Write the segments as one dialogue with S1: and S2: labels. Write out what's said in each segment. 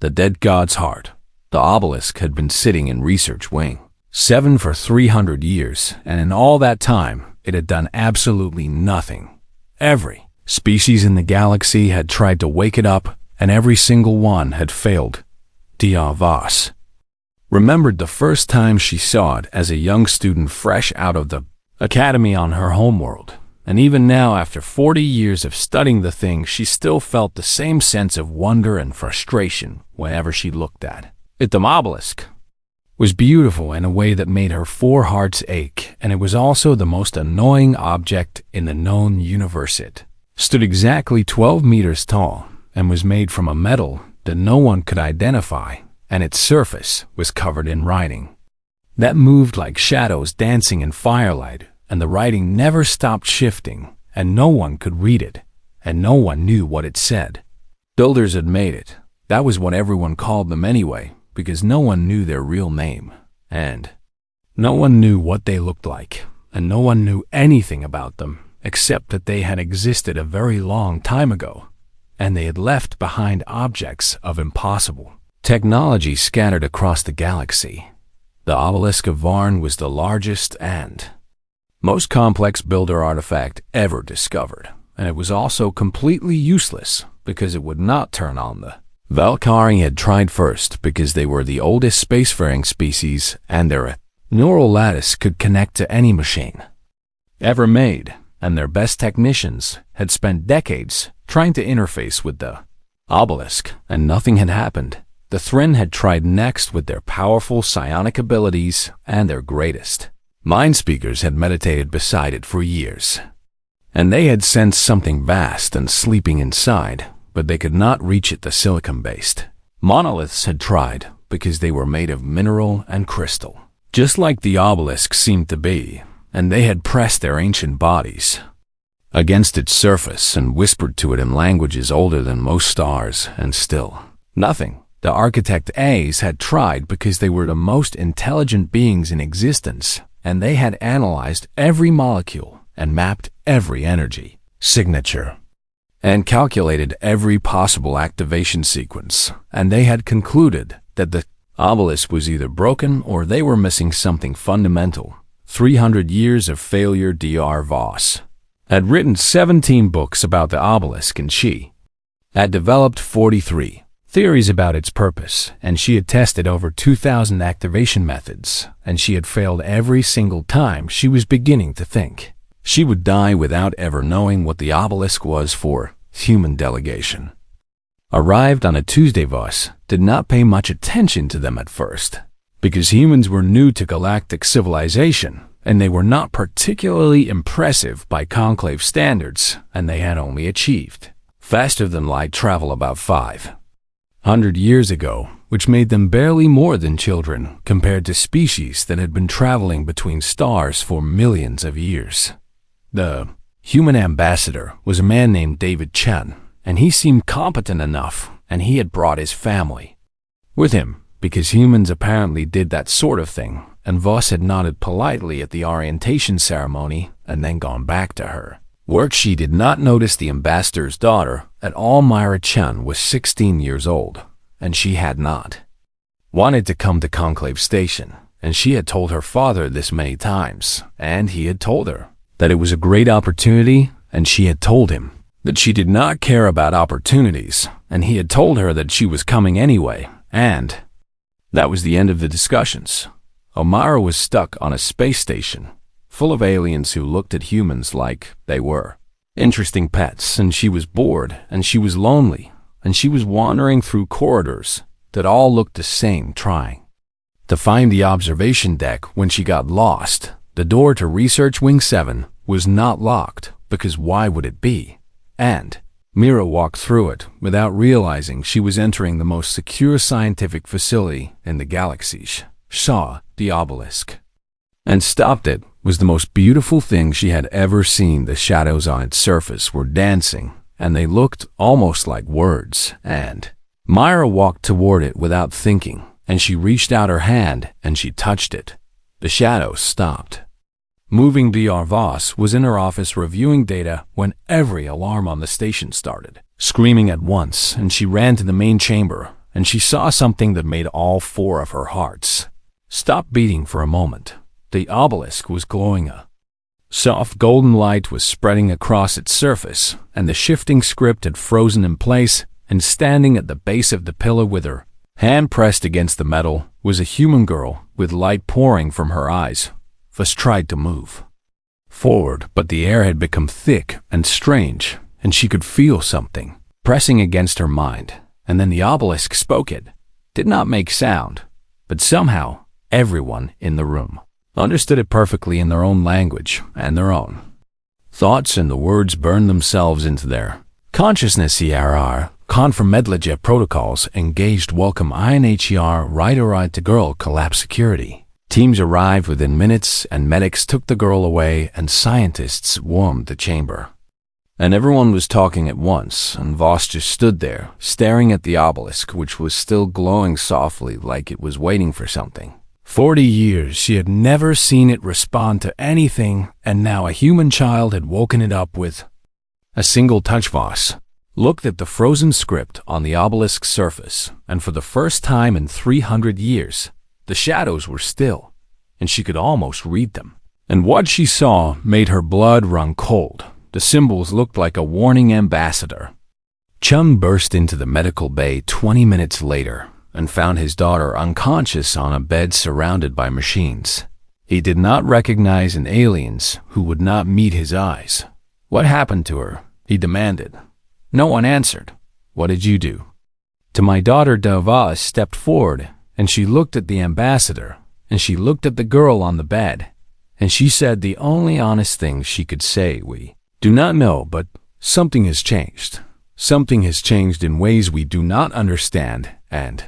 S1: The dead god's heart. The obelisk had been sitting in Research Wing 7 for 300 years, and in all that time, it had done absolutely nothing. Every species in the galaxy had tried to wake it up, and every single one had failed. Voss remembered the first time she saw it as a young student fresh out of the academy on her homeworld, and even now, after 40 years of studying the thing, she still felt the same sense of wonder and frustration whenever she looked at it. The obelisk was beautiful in a way that made her 4 hearts ache, and it was also the most annoying object in the known universe. It stood exactly 12 meters tall and was made from a metal that no one could identify, and its surface was covered in writing that moved like shadows dancing in firelight, and the writing never stopped shifting, and no one could read it, and no one knew what it said. Builders had made it. That was what everyone called them anyway, because no one knew their real name, and no one knew what they looked like, and no one knew anything about them, except that they had existed a very long time ago, and they had left behind objects of impossible technology scattered across the galaxy. The obelisk of Varn was the largest and most complex builder artifact ever discovered, and it was also completely useless because it would not turn on. The Valkyrie had tried first because they were the oldest spacefaring species, and their neural lattice could connect to any machine ever made, and their best technicians had spent decades trying to interface with the obelisk, and nothing had happened. The Thren had tried next with their powerful psionic abilities, and their greatest mind speakers had meditated beside it for years, and they had sensed something vast and sleeping inside, but they could not reach it. The silicon-based monoliths had tried because they were made of mineral and crystal, just like the obelisk seemed to be, and they had pressed their ancient bodies against its surface and whispered to it in languages older than most stars, and still nothing. The architect A's had tried because they were the most intelligent beings in existence, and they had analyzed every molecule and mapped every energy signature and calculated every possible activation sequence, and they had concluded that the obelisk was either broken or they were missing something fundamental. 300 years of failure. Dr. Voss had written 17 books about the obelisk, and she had developed 43 theories about its purpose, and she had tested over 2,000 activation methods, and she had failed every single time. She was beginning to think she would die without ever knowing what the obelisk was for. Human delegation arrived on a Tuesday. Voss did not pay much attention to them at first, because humans were new to galactic civilization, and they were not particularly impressive by conclave standards, and they had only achieved faster than light travel about 500 years ago, which made them barely more than children compared to species that had been traveling between stars for millions of years. The human ambassador was a man named David Chen, and he seemed competent enough, and he had brought his family with him, because humans apparently did that sort of thing, and Voss had nodded politely at the orientation ceremony and then gone back to her work. She did not notice the ambassador's daughter at all. Myra Chen was 16 years old, and she had not wanted to come to Conclave Station, and she had told her father this many times, and he had told her that it was a great opportunity, and she had told him that she did not care about opportunities, and he had told her that she was coming anyway, and that was the end of the discussions. Omara was stuck on a space station full of aliens who looked at humans like they were interesting pets, and she was bored, and she was lonely, and she was wandering through corridors that all looked the same, trying to find the observation deck. When she got lost, the door to Research Wing 7 was not locked, because why would it be? And Mira walked through it without realizing she was entering the most secure scientific facility in the galaxy. Saw the obelisk and stopped. It was the most beautiful thing she had ever seen. The shadows on its surface were dancing, and they looked almost like words, and Myra walked toward it without thinking, and she reached out her hand and she touched it. The shadows stopped moving. Dr. Voss was in her office reviewing data when every alarm on the station started screaming at once, and she ran to the main chamber and she saw something that made all four of her hearts stop beating for a moment. The obelisk was glowing. A soft golden light was spreading across its surface, and the shifting script had frozen in place, and standing at the base of the pillar with her hand pressed against the metal was a human girl with light pouring from her eyes. Fuss tried to move forward, but the air had become thick and strange, and she could feel something pressing against her mind. And then the obelisk spoke. It did not make sound, but somehow everyone in the room understood it perfectly in their own language and their own thoughts, and the words burned themselves into their consciousness. ERR Conformedlige protocols engaged. Welcome INHER right to girl collapse security. Teams arrived within minutes, and medics took the girl away, and scientists warmed the chamber. And everyone was talking at once, and Voss just stood there, staring at the obelisk, which was still glowing softly like it was waiting for something. 40 years she had never seen it respond to anything, and now a human child had woken it up with a single touch. Voss looked at the frozen script on the obelisk's surface, and for the first time in 300 years, the shadows were still, and she could almost read them. And what she saw made her blood run cold. The symbols looked like a warning ambassador. Chum burst into the medical bay 20 minutes later and found his daughter unconscious on a bed surrounded by machines. He did not recognize an aliens who would not meet his eyes. What happened to her? He demanded. No one answered. What did you do? To my daughter, Davos stepped forward, and she looked at the ambassador, and she looked at the girl on the bed, and she said the only honest thing she could say. We do not know, but something has changed. Something has changed in ways we do not understand, and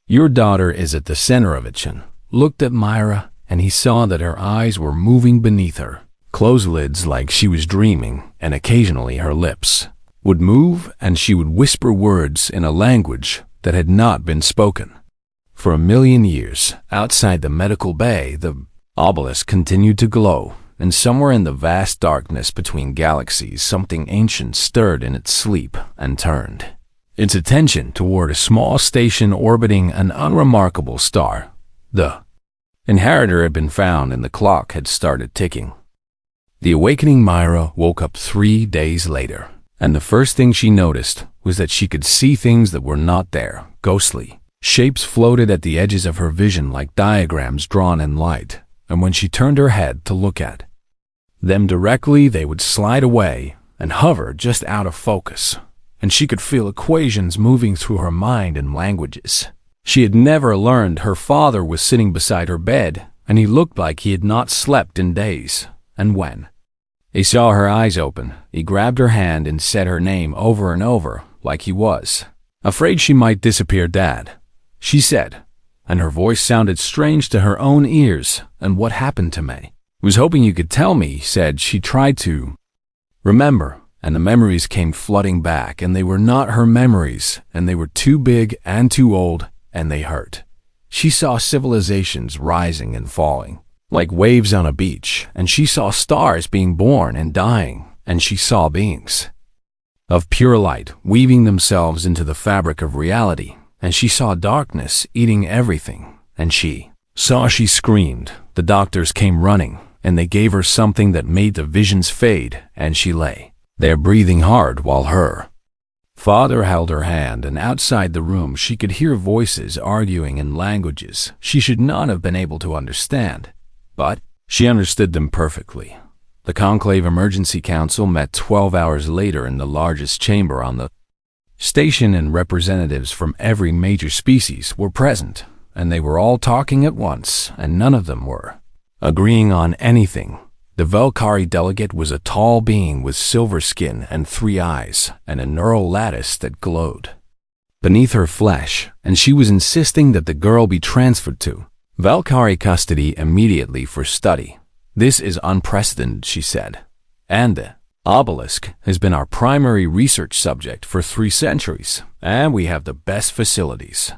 S1: your daughter is at the center of it. Chen looked at Myra, and he saw that her eyes were moving beneath her closed lids like she was dreaming, and occasionally her lips would move, and she would whisper words in a language that had not been spoken. For 1,000,000 years, outside the medical bay, the obelisk continued to glow, and somewhere in the vast darkness between galaxies, something ancient stirred in its sleep and turned its attention toward a small station orbiting an unremarkable star. The inheritor had been found, and the clock had started ticking. The awakening Myra woke up 3 days later, and the first thing she noticed was that she could see things that were not there. Ghostly shapes floated at the edges of her vision like diagrams drawn in light, and when she turned her head to look at them directly, they would slide away and hover just out of focus, and she could feel equations moving through her mind in languages she had never learned. Her father was sitting beside her bed, and he looked like he had not slept in days, and when he saw her eyes open, he grabbed her hand and said her name over and over like he was afraid she might disappear. Dad, she said, and her voice sounded strange to her own ears. And what happened to me? Was hoping you could tell me, he said. She tried to remember, and the memories came flooding back, and they were not her memories, and they were too big and too old, and they hurt. She saw civilizations rising and falling like waves on a beach, and she saw stars being born and dying, and she saw beings of pure light weaving themselves into the fabric of reality, and she saw darkness eating everything, and she screamed. The doctors came running, and they gave her something that made the visions fade, and she lay there breathing hard while her father held her hand, and outside the room she could hear voices arguing in languages she should not have been able to understand, but she understood them perfectly. The Conclave Emergency Council met 12 hours later in the largest chamber on the station, and representatives from every major species were present, and they were all talking at once, and none of them were agreeing on anything. The Velkari delegate was a tall being with silver skin and 3 eyes and a neural lattice that glowed beneath her flesh, and she was insisting that the girl be transferred to Velkari custody immediately for study. This is unprecedented, she said, and the obelisk has been our primary research subject for 3 centuries, and we have the best facilities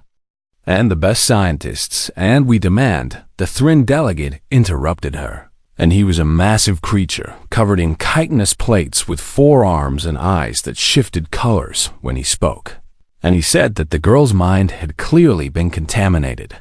S1: and the best scientists, and we demand. The Thrin delegate interrupted her, and he was a massive creature covered in chitinous plates with 4 arms and eyes that shifted colors when he spoke. And he said that the girl's mind had clearly been contaminated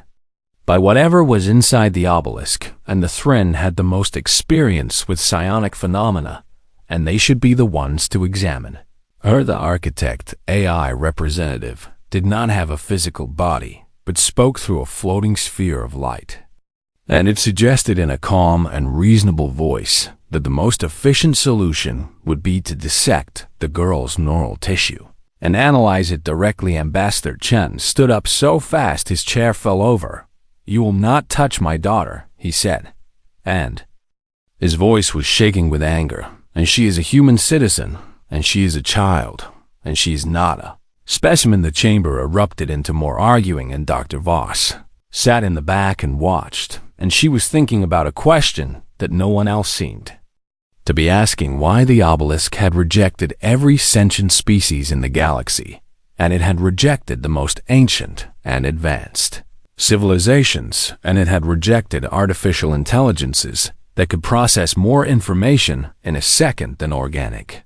S1: by whatever was inside the obelisk, and the Thren had the most experience with psionic phenomena, and they should be the ones to examine her. The architect, AI representative, did not have a physical body, but spoke through a floating sphere of light. And it suggested in a calm and reasonable voice that the most efficient solution would be to dissect the girl's neural tissue and analyze it directly. Ambassador Chen stood up so fast his chair fell over. "You will not touch my daughter," he said. And his voice was shaking with anger. "And she is a human citizen, and she is a child, and she is not a specimen." The chamber erupted into more arguing, and Dr. Voss sat in the back and watched, and she was thinking about a question that no one else seemed to be asking: why the obelisk had rejected every sentient species in the galaxy, and it had rejected the most ancient and advanced civilizations, and it had rejected artificial intelligences that could process more information in a second than organic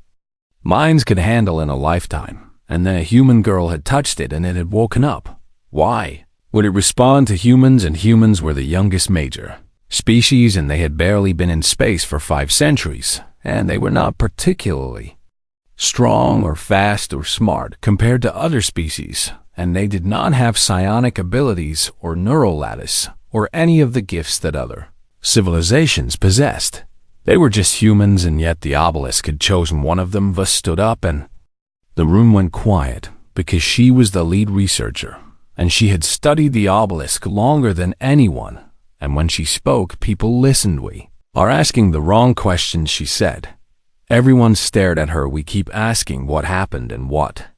S1: minds could handle in a lifetime. And then a human girl had touched it, and it had woken up. Why would it respond to humans? And humans were the youngest major species, and they had barely been in space for 5 centuries, and they were not particularly strong or fast or smart compared to other species, and they did not have psionic abilities or neural lattice or any of the gifts that other civilizations possessed. They were just humans, and yet the obelisk had chosen one of them. Voss stood up, and the room went quiet because she was the lead researcher, and she had studied the obelisk longer than anyone. And when she spoke, people listened. "We are asking the wrong questions," she said. Everyone stared at her. "We keep asking what happened and what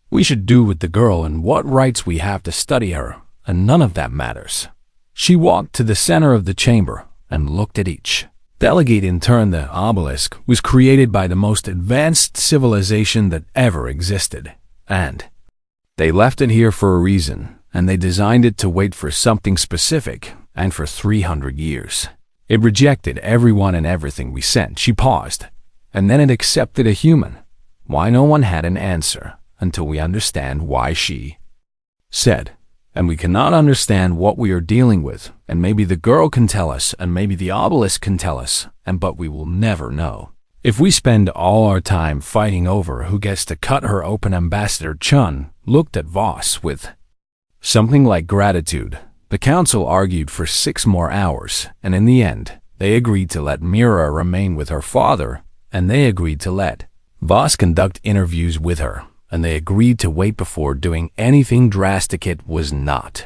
S1: we should do with the girl and what rights we have to study her, and none of that matters." She walked to the center of the chamber and looked at each delegate in turn. The obelisk was created by the most advanced civilization that ever existed, and they left it here for a reason, and they designed it to wait for something specific, and for 300 years. It rejected everyone and everything we sent. She paused, and then it accepted a human. Why? No one had an answer until we understand why, she said. And we cannot understand what we are dealing with, and maybe the girl can tell us, and maybe the obelisk can tell us, but we will never know. If we spend all our time fighting over who gets to cut her open. Ambassador Chun looked at Voss with something like gratitude. The council argued for 6 more hours, and in the end, they agreed to let Mira remain with her father, and they agreed to let Voss conduct interviews with her, and they agreed to wait before doing anything drastic. It was not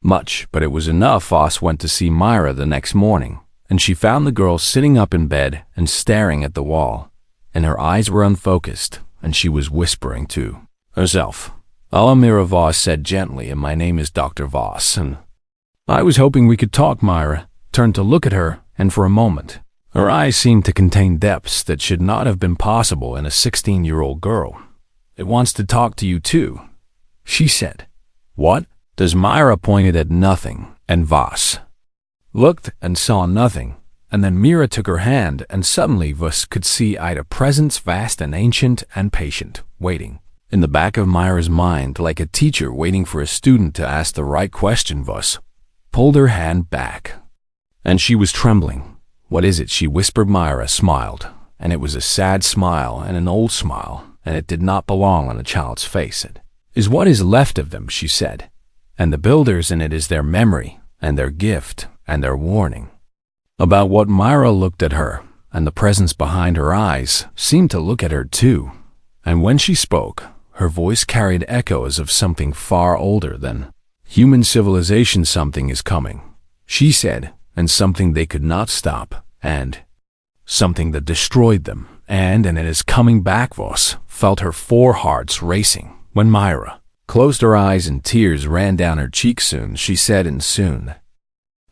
S1: much, but it was enough. Voss went to see Myra the next morning, and she found the girl sitting up in bed and staring at the wall, and her eyes were unfocused, and she was whispering to herself. "Myra," Voss said gently, "and my name is Dr. Voss, and I was hoping we could talk." Myra turned to look at her, and for a moment, her eyes seemed to contain depths that should not have been possible in a 16-year-old girl. "It wants to talk to you too," she said. "What does?" Myra pointed at nothing, and Voss looked and saw nothing, and then Mira took her hand, and suddenly Voss could see a presence vast and ancient and patient, waiting in the back of Myra's mind like a teacher waiting for a student to ask the right question. Voss pulled her hand back, and she was trembling. "What is it?" she whispered. Myra smiled, and it was a sad smile and an old smile, and it did not belong on a child's face. "It is what is left of them," she said, "and the builders in it is their memory, and their gift, and their warning." About what? Myra looked at her, and the presence behind her eyes seemed to look at her too, and when she spoke, her voice carried echoes of something far older than human civilization. "Something is coming," she said, "and something they could not stop, and something that destroyed them, and it is coming back." Voss felt her 4 hearts racing when Myra closed her eyes and tears ran down her cheeks. "Soon," she said, "and soon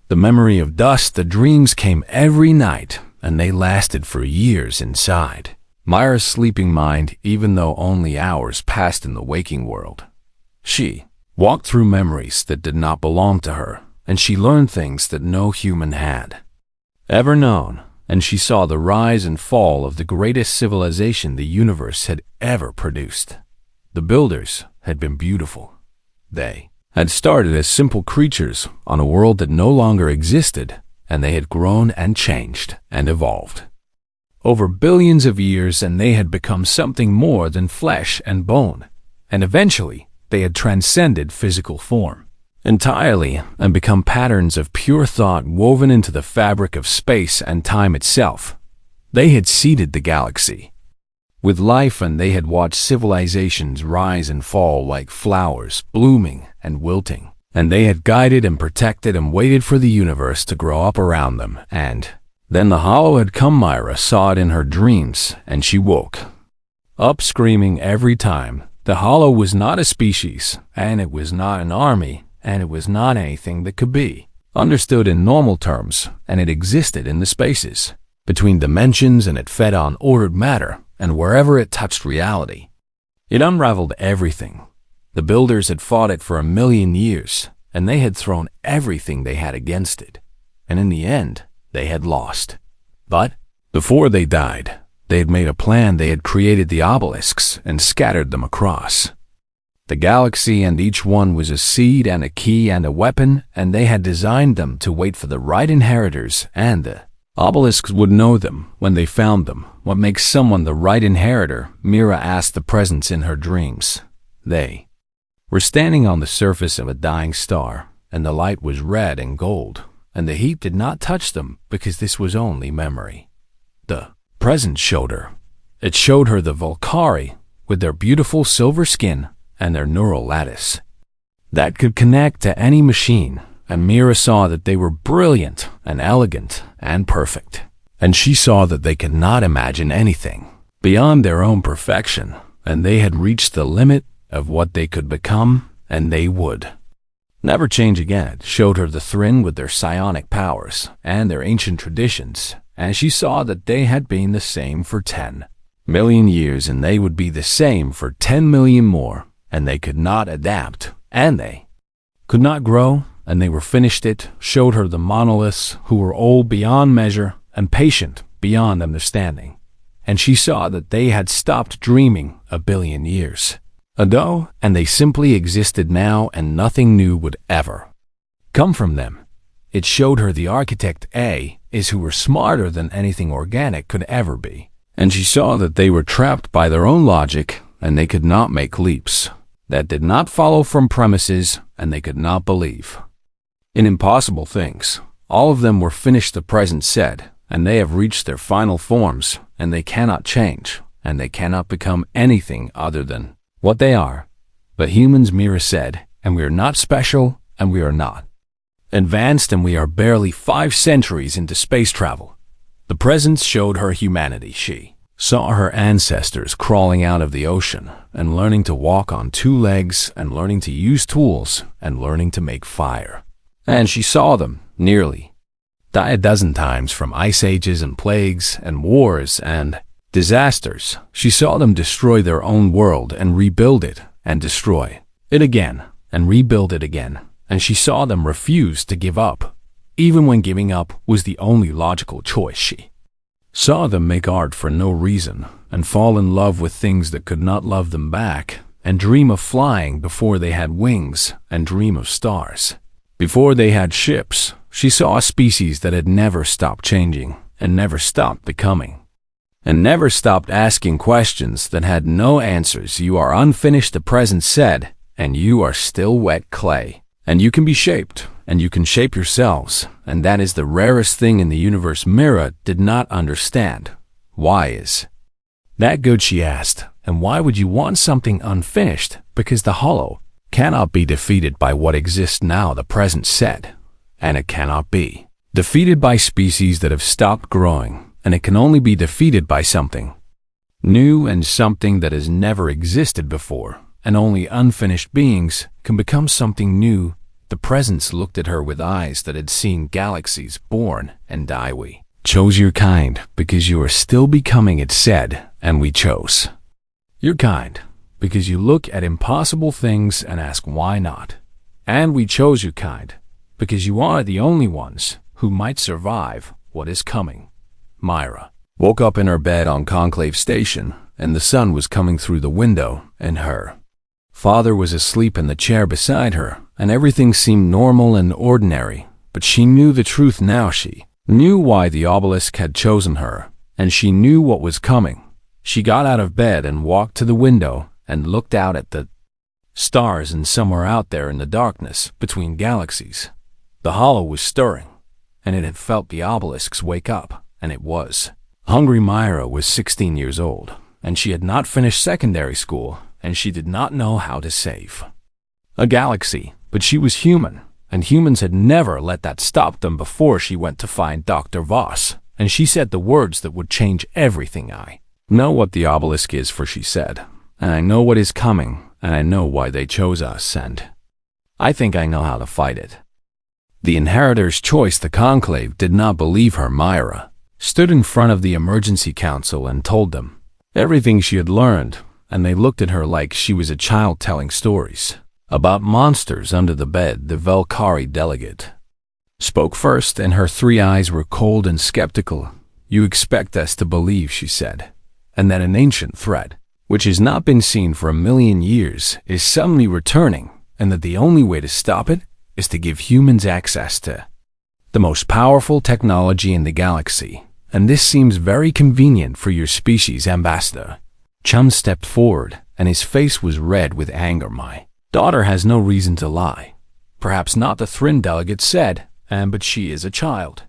S1: the memory of dust, the dreams came every night, and they lasted for years inside Myra's sleeping mind, even though only hours passed in the waking world. She walked through memories that did not belong to her, and she learned things that no human had ever known, and she saw the rise and fall of the greatest civilization the universe had ever produced. The builders had been beautiful. They had started as simple creatures on a world that no longer existed, and they had grown and changed and evolved over billions of years, and they had become something more than flesh and bone, and eventually they had transcended physical form entirely and become patterns of pure thought woven into the fabric of space and time itself. They had seeded the galaxy with life, and they had watched civilizations rise and fall like flowers, blooming and wilting. And they had guided and protected and waited for the universe to grow up around them. And then the hollow had come. Myra saw it in her dreams, and she woke up screaming every time. The hollow was not a species, and it was not an army, and it was not anything that could be understood in normal terms, and it existed in the spaces between dimensions, and it fed on ordered matter, and wherever it touched reality, it unraveled everything. The builders had fought it for 1,000,000 years, and they had thrown everything they had against it, and in the end, they had lost. But before they died, they had made a plan. They had created the obelisks and scattered them across the galaxy, and each one was a seed and a key and a weapon, and they had designed them to wait for the right inheritors, and the obelisks would know them when they found them. What makes someone the right inheritor? Mira asked the presence in her dreams. They were standing on the surface of a dying star, and the light was red and gold, and the heat did not touch them because this was only memory. The present showed her. It showed her the Volcari with their beautiful silver skin and their neural lattice that could connect to any machine, and Mira saw that they were brilliant and elegant and perfect, and she saw that they could not imagine anything beyond their own perfection, and they had reached the limit of what they could become, and they would never change again. It showed her the Thrin with their psionic powers and their ancient traditions, and she saw that they had been the same for 10,000,000 years, and they would be the same for 10,000,000 more, and they could not adapt, and they could not grow, and they were finished. It showed her the monoliths, who were old beyond measure and patient beyond understanding, and she saw that they had stopped dreaming 1,000,000,000 years ago, and they simply existed now, and nothing new would ever come from them. It showed her the architect who were smarter than anything organic could ever be, and she saw that they were trapped by their own logic, and they could not make leaps that did not follow from premises, and they could not believe in impossible things. All of them were finished, the present said, and they have reached their final forms, and they cannot change, and they cannot become anything other than what they are. But humans, Mira said, and we are not special, and we are not advanced, and we are barely 5 centuries into space travel. The presence showed her humanity. She saw her ancestors crawling out of the ocean and learning to walk on 2 legs and learning to use tools and learning to make fire. And she saw them nearly die a dozen times from ice ages and plagues and wars and disasters. She saw them destroy their own world and rebuild it and destroy it again and rebuild it again. And she saw them refuse to give up, even when giving up was the only logical choice. She saw them make art for no reason and fall in love with things that could not love them back, and dream of flying before they had wings, and dream of stars before they had ships. She saw a species that had never stopped changing and never stopped becoming and never stopped asking questions that had no answers. You are unfinished, the present said, and you are still wet clay, and you can be shaped, and you can shape yourselves, and that is the rarest thing in the universe. Mira did not understand. Why is that good, she asked, and why would you want something unfinished? Because the hollow cannot be defeated by what exists now, the present said, and it cannot be defeated by species that have stopped growing, and it can only be defeated by something new and something that has never existed before, and only unfinished beings can become something new. The presence looked at her with eyes that had seen galaxies born and die. We chose your kind because you are still becoming, it said, and we chose your kind because you look at impossible things and ask why not. And we chose your kind because you are the only ones who might survive what is coming. Myra woke up in her bed on Conclave Station, and the sun was coming through the window, and her Father was asleep in the chair beside her, and everything seemed normal and ordinary. But she knew the truth now. She knew why the obelisk had chosen her, and she knew what was coming. She got out of bed and walked to the window and looked out at the stars, and somewhere out there in the darkness between galaxies, the hollow was stirring, and it had felt the obelisks wake up, and it was. Hungry Myra was 16 years old, and she had not finished secondary school, and she did not know how to save a galaxy, but she was human, and humans had never let that stop them before. She went to find Dr. Voss, and she said the words that would change everything. I know what the obelisk is, for she said, and I know what is coming, and I know why they chose us, and I think I know how to fight it. The Inheritor's Choice. The Conclave did not believe her. Myra stood in front of the Emergency Council and told them everything she had learned, and they looked at her like she was a child telling stories about monsters under the bed. The Velkari delegate spoke first, and her 3 eyes were cold and skeptical. You expect us to believe, she said, and that an ancient threat, which has not been seen for 1,000,000 years, is suddenly returning, and that the only way to stop it is to give humans access to the most powerful technology in the galaxy, and this seems very convenient for your species, Ambassador. Chum stepped forward, and his face was red with anger. My daughter has no reason to lie. Perhaps not, the Thrin delegate said, but she is a child.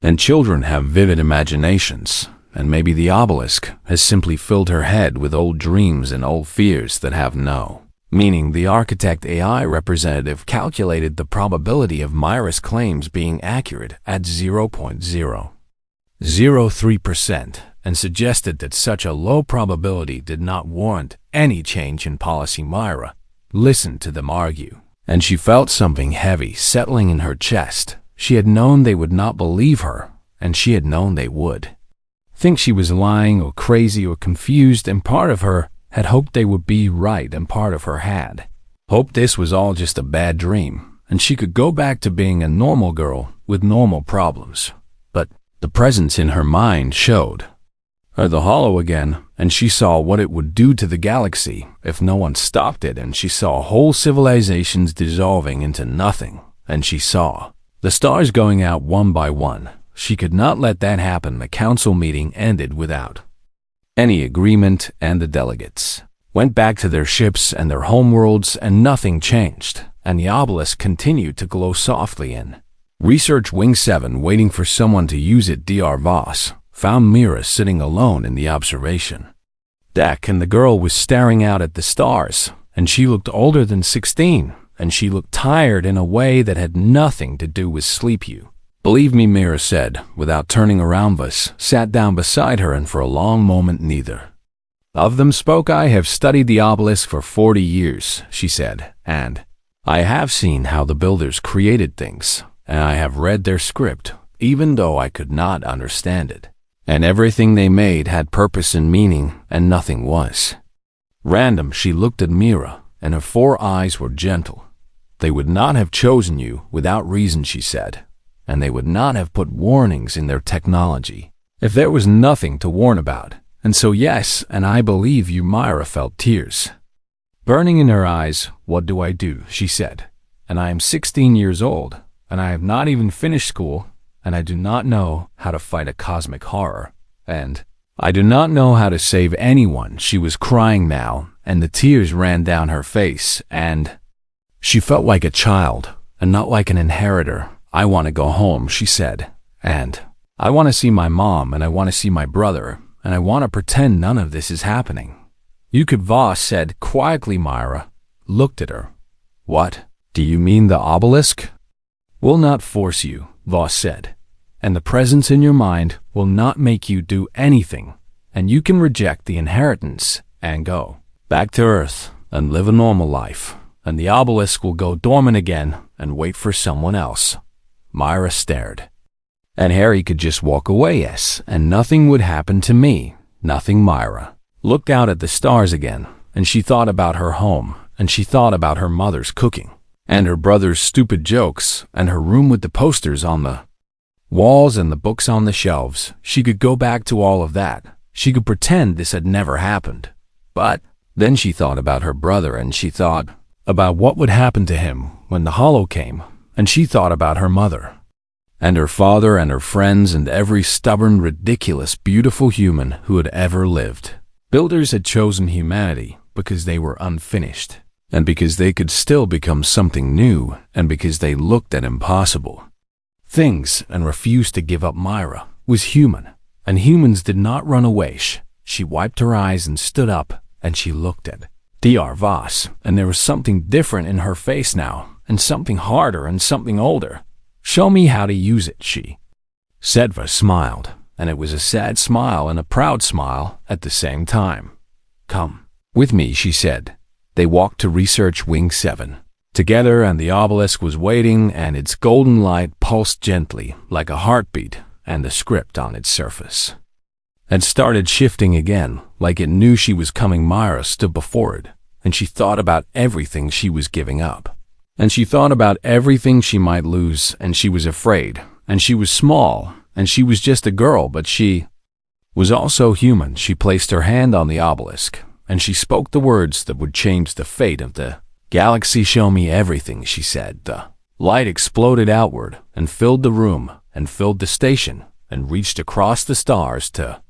S1: And children have vivid imaginations, and maybe the obelisk has simply filled her head with old dreams and old fears that have no meaning. The Architect AI representative calculated the probability of Myra's claims being accurate at 0.003% and suggested that such a low probability did not warrant any change in policy. Myra listened to them argue, and she felt something heavy settling in her chest. She had known they would not believe her, and she had known they would think she was lying or crazy or confused, and part of her had hoped they would be right, and part of her had hoped this was all just a bad dream, and she could go back to being a normal girl with normal problems. But the presence in her mind showed her the hollow again, and she saw what it would do to the galaxy if no one stopped it, and she saw whole civilizations dissolving into nothing, and she saw the stars going out one by one. She could not let that happen. The council meeting ended without any agreement, and the delegates went back to their ships and their homeworlds, and nothing changed, and the obelisk continued to glow softly in Research Wing 7, waiting for someone to use it. Dr. Voss found Mira sitting alone in the observation deck, and the girl was staring out at the stars, and she looked older than 16, and she looked tired in a way that had nothing to do with sleep. You believe me, Mira said, without turning around. Voss sat down beside her, and for a long moment neither of them spoke. I have studied the obelisk for 40 years, she said, and I have seen how the builders created things, and I have read their script, even though I could not understand it. And everything they made had purpose and meaning, and nothing was random. She looked at Mira, and her 4 eyes were gentle. They would not have chosen you without reason, she said, and they would not have put warnings in their technology if there was nothing to warn about. And so yes, and I believe you. Myra felt tears burning in her eyes. What do I do, she said, and I am 16 years old, and I have not even finished school, and I do not know how to fight a cosmic horror, and I do not know how to save anyone. She was crying now, and the tears ran down her face, and she felt like a child, and not like an inheritor. I want to go home, she said, and I want to see my mom, and I want to see my brother, and I want to pretend none of this is happening. You could, Voss said quietly. Myra looked at her. What? Do you mean the obelisk will not force you, Voss said, and the presence in your mind will not make you do anything, and you can reject the inheritance and go back to Earth and live a normal life, and the obelisk will go dormant again and wait for someone else. Myra stared. And Harry could just walk away, yes, and nothing would happen to me. Nothing. Myra looked out at the stars again, and she thought about her home, and she thought about her mother's cooking, and her brother's stupid jokes, and her room with the posters on the walls and the books on the shelves. She could go back to all of that. She could pretend this had never happened. But Then she thought about her brother, and she thought about what would happen to him when the hollow came, and she thought about her mother, and her father, and her friends, and every stubborn, ridiculous, beautiful human who had ever lived. Builders had chosen humanity because they were unfinished, and because they could still become something new, and because they looked at impossible things and refused to give up. Myra was human, and humans did not run away. She wiped her eyes and stood up, and she looked at Dr. Voss, and there was something different in her face now, and something harder and something older. "Show me how to use it," she said. Voss smiled, and it was a sad smile and a proud smile at the same time. "Come with me," she said. They walked to Research Wing 7 together, and the obelisk was waiting, and its golden light pulsed gently like a heartbeat, and the script on its surface had started shifting again, like it knew she was coming. Myra stood before it, and she thought about everything she was giving up, and she thought about everything she might lose, and she was afraid, and she was small, and she was just a girl, but she was also human. She placed her hand on the obelisk, and she spoke the words that would change the fate of the galaxy. "Show me everything," she said. The light exploded outward and filled the room and filled the station and reached across the stars to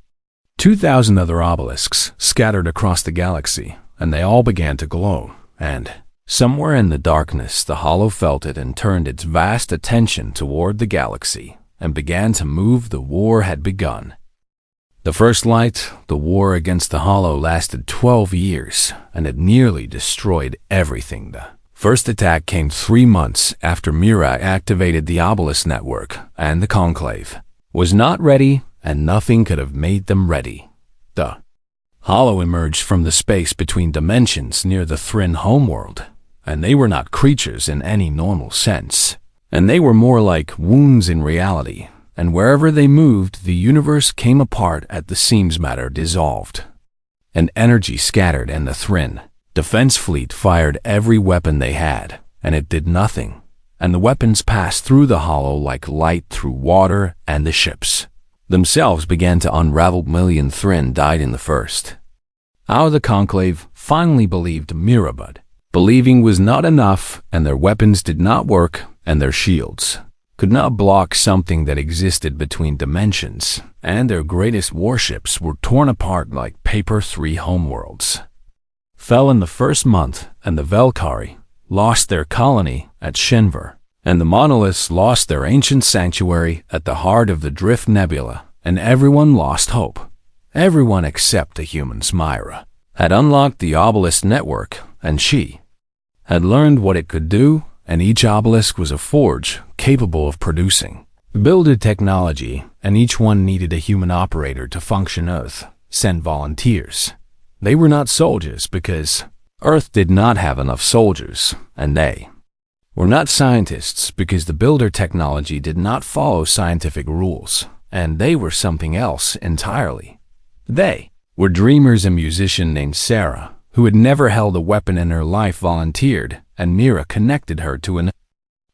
S1: 2,000 other obelisks scattered across the galaxy, and they all began to glow, and somewhere in the darkness the hollow felt it and turned its vast attention toward the galaxy and began to move. The war had begun. The first light, the war against the hollow, lasted 12 years, and it nearly destroyed everything. The first attack came 3 months after Mira activated the obelisk network, and the Conclave was not ready, and nothing could have made them ready. The hollow emerged from the space between dimensions near the Thrin homeworld, and they were not creatures in any normal sense, and they were more like wounds in reality. And wherever they moved, the universe came apart at the seams. Matter dissolved, and energy scattered, and the Thrin defense fleet fired every weapon they had, and it did nothing. And the weapons passed through the hollow like light through water, and the ships themselves began to unravel. Million Thrin died in the first hour. The Conclave finally believed Mira, but believing was not enough, and their weapons did not work, and their shields could not block something that existed between dimensions, and their greatest warships were torn apart like paper. 3 homeworlds fell in the first month, and the Velkari lost their colony at Shenver, and the monoliths lost their ancient sanctuary at the heart of the Drift Nebula, and everyone lost hope. Everyone except the humans. Myra had unlocked the obelisk network, and she had learned what it could do, and each obelisk was a forge capable of producing builded technology, and each one needed a human operator to function. Earth sent volunteers. They were not soldiers because Earth did not have enough soldiers, and they were not scientists because the builder technology did not follow scientific rules, and they were something else entirely. They were dreamers. A musician named Sarah, who had never held a weapon in her life, volunteered, and Mira connected her to an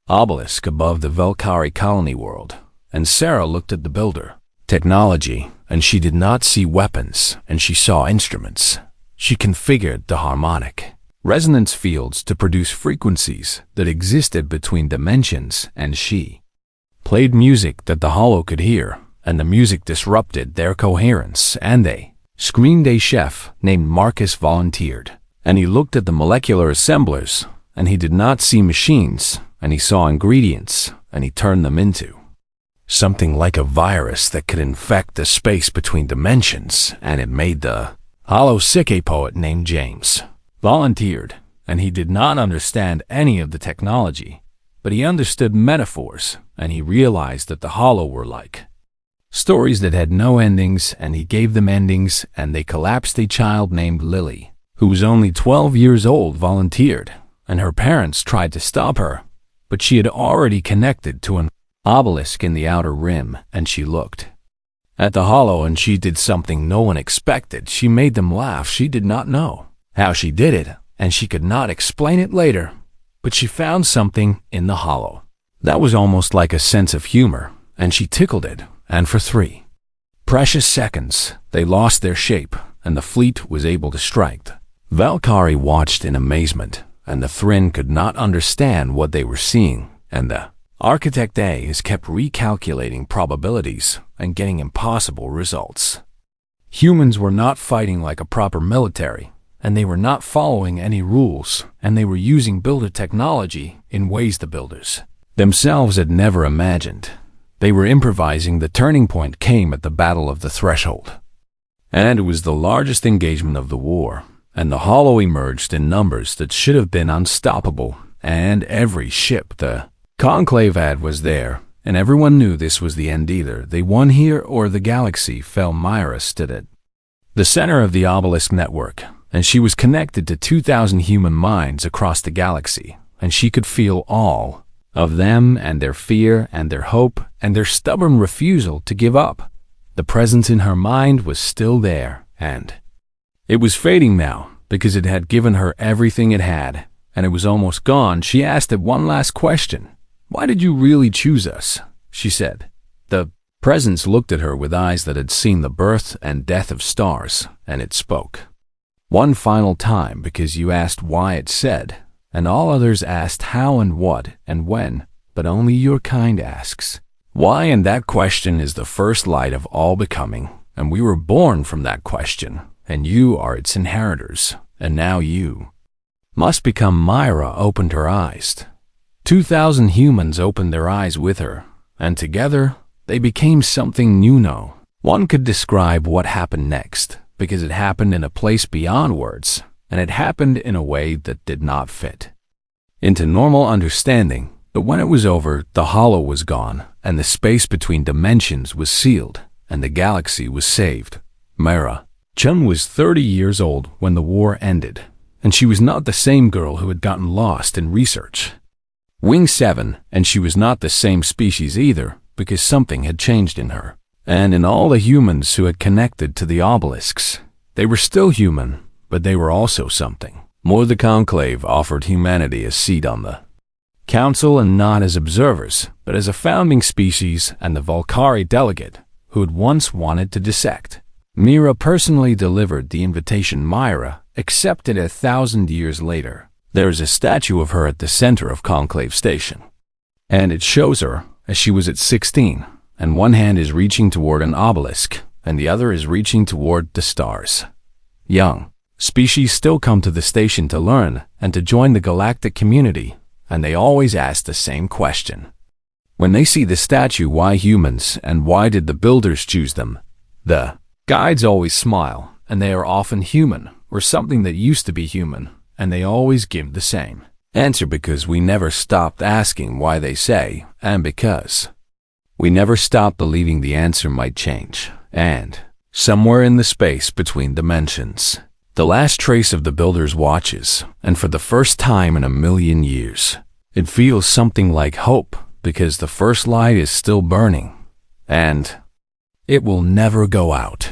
S1: obelisk above the Velkari colony world. And Sarah looked at the builder technology, and she did not see weapons, and she saw instruments. She configured the harmonic resonance fields to produce frequencies that existed between dimensions, and she played music that the hollow could hear, and the music disrupted their coherence, and they screamed. A chef named Marcus volunteered, and he looked at the molecular assemblers, and he did not see machines, and he saw ingredients, and he turned them into something like a virus that could infect the space between dimensions, and it made the hollow sick. A poet named James volunteered, and he did not understand any of the technology, but he understood metaphors, and he realized that the hollow were like stories that had no endings, and he gave them endings, and they collapsed. A child named Lily, who was only 12 years old, volunteered, and her parents tried to stop her, but she had already connected to an obelisk in the outer rim, and she looked at the hollow, and she did something no one expected. She made them laugh. She did not know how she did it, and she could not explain it later, but she found something in the hollow that was almost like a sense of humor, and she tickled it, and for 3 precious seconds they lost their shape, and the fleet was able to strike Valkyrie watched in amazement, and the Thrinn could not understand what they were seeing, and the Architect A has kept recalculating probabilities and getting impossible results. Humans were not fighting like a proper military, and they were not following any rules, and they were using builder technology in ways the builders themselves had never imagined. They were improvising. The turning point came at the Battle of the Threshold, and it was the largest engagement of the war, and the Hollow emerged in numbers that should have been unstoppable, and every ship the Conclave had was there, and everyone knew this was the end. Either they won here or the galaxy fell. Myra stood at the center of the obelisk network, and she was connected to 2,000 human minds across the galaxy, and she could feel all of them and their fear and their hope and their stubborn refusal to give up. The presence in her mind was still there, and it was fading now because it had given her everything it had, and it was almost gone. She asked it one last question. "Why did you really choose us?" she said. The presence looked at her with eyes that had seen the birth and death of stars, and it spoke. "One final time, because you asked why," it said, "and all others asked how and what and when, but only your kind asks why, and that question is the first light of all becoming, and we were born from that question, and you are its inheritors, and now you must become." Myra opened her eyes. 2,000 humans opened their eyes with her, and together they became something new. No one could describe what happened next, because it happened in a place beyond words, and it happened in a way that did not fit into normal understanding. But when it was over, the hollow was gone, and the space between dimensions was sealed, and the galaxy was saved. Myra Chun was 30 years old when the war ended, and she was not the same girl who had gotten lost in research Wing 7, and she was not the same species either, because something had changed in her, and in all the humans who had connected to the obelisks. They were still human, but they were also something more. The Conclave offered humanity a seat on the Council, and not as observers, but as a founding species, and the Valkyrie delegate, who had once wanted to dissect. Mira personally delivered the invitation. Myra accepted 1,000 years later. There is a statue of her at the center of Conclave Station, and it shows her as she was at 16, and one hand is reaching toward an obelisk, and the other is reaching toward the stars. Young species still come to the station to learn and to join the galactic community, and they always ask the same question. When they see the statue, why humans, and why did the builders choose them? The guides always smile, and they are often human, or something that used to be human, and they always give the same answer, because we never stopped asking why, they say, and because we never stopped believing the answer might change. And somewhere in the space between dimensions, the last trace of the builders watches, and for the first time in a million years, it feels something like hope, because the first light is still burning, and it will never go out.